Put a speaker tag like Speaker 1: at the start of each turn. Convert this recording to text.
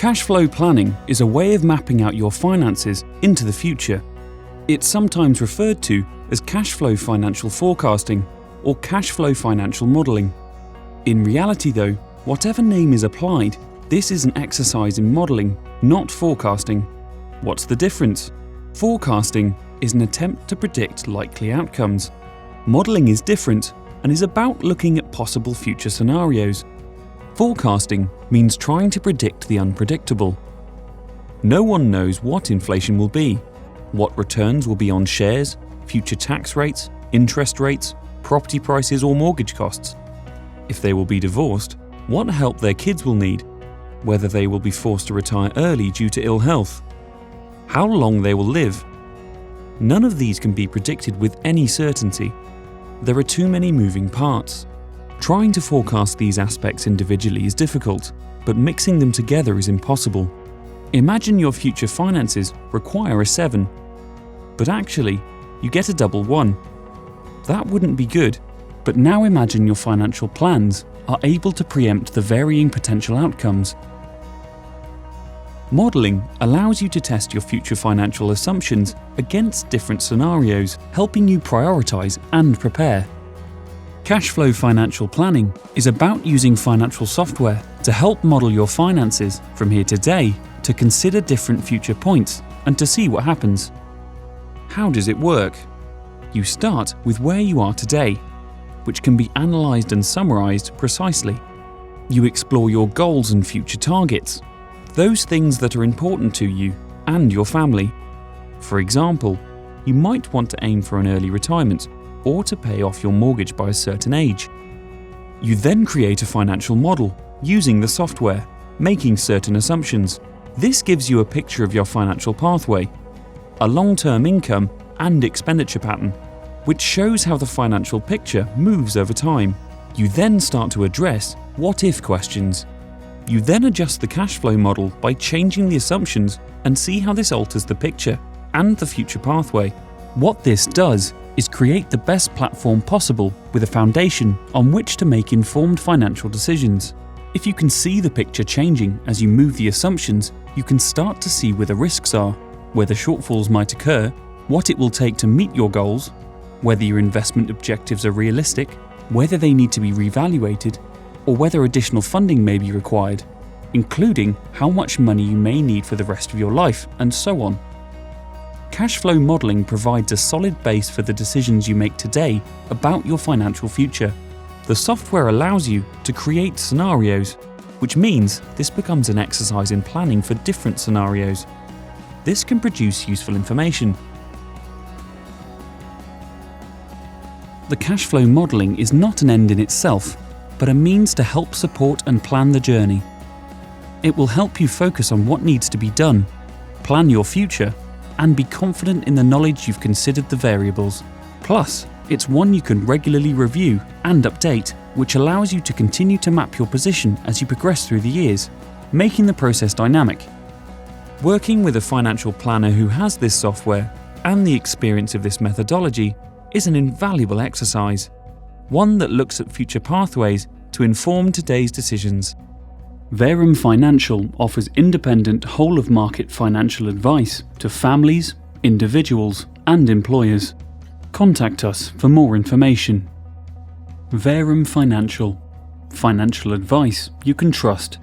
Speaker 1: Cash flow planning is a way of mapping out your finances into the future. It's sometimes referred to as cash flow financial forecasting or cash flow financial modelling. In reality though, whatever name is applied, this is an exercise in modelling, not forecasting. What's the difference? Forecasting is an attempt to predict likely outcomes. Modelling is different and is about looking at possible future scenarios. Forecasting means trying to predict the unpredictable. No one knows what inflation will be, what returns will be on shares, future tax rates, interest rates, property prices or mortgage costs. If they will be divorced, what help their kids will need, whether they will be forced to retire early due to ill health, how long they will live. None of these can be predicted with any certainty. There are too many moving parts. Trying to forecast these aspects individually is difficult, but mixing them together is impossible. Imagine your future finances require a 7, but actually, you get a double 1. That wouldn't be good, but now imagine your financial plans are able to preempt the varying potential outcomes. Modelling allows you to test your future financial assumptions against different scenarios, helping you prioritise and prepare. Cash flow financial planning is about using financial software to help model your finances from here to today, to consider different future points and to see what happens. How does it work? You start with where you are today, which can be analysed and summarised precisely. You explore your goals and future targets, those things that are important to you and your family. For example, you might want to aim for an early retirement or to pay off your mortgage by a certain age. You then create a financial model using the software, making certain assumptions. This gives you a picture of your financial pathway, a long-term income and expenditure pattern, which shows how the financial picture moves over time. You then start to address what-if questions. You then adjust the cash flow model by changing the assumptions and see how this alters the picture and the future pathway. What this does is create the best platform possible with a foundation on which to make informed financial decisions. If you can see the picture changing as you move the assumptions, you can start to see where the risks are, where the shortfalls might occur, what it will take to meet your goals, whether your investment objectives are realistic, whether they need to be reevaluated, or whether additional funding may be required, including how much money you may need for the rest of your life, and so on. Cash flow modelling provides a solid base for the decisions you make today about your financial future. The software allows you to create scenarios, which means this becomes an exercise in planning for different scenarios. This can produce useful information. The cash flow modelling is not an end in itself, but a means to help support and plan the journey. It will help you focus on what needs to be done, plan your future, and be confident in the knowledge you've considered the variables. Plus, it's one you can regularly review and update, which allows you to continue to map your position as you progress through the years, making the process dynamic. Working with a financial planner who has this software and the experience of this methodology is an invaluable exercise, one that looks at future pathways to inform today's decisions. Verum Financial offers independent whole-of-market financial advice to families, individuals, and employers. Contact us for more information. Verum Financial. Financial advice you can trust.